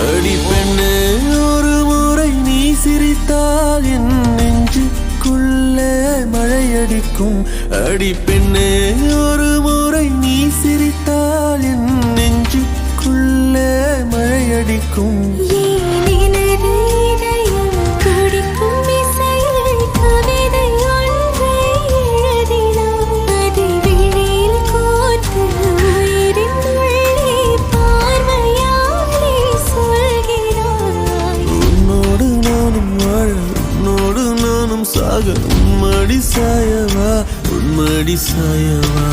அடி பெண்ணே ஒரு முறை நீ சிரித்தால் என் நெஞ்சுக்குள்ளே மழையடிக்கும். அடி பெண்ணே ஒரு முறை நீ சிரித்தால் என் நெஞ்சுக்குள்ளே மழையடிக்கும். சாக உம்மடி சாயவா, உன்மடி சாயவா.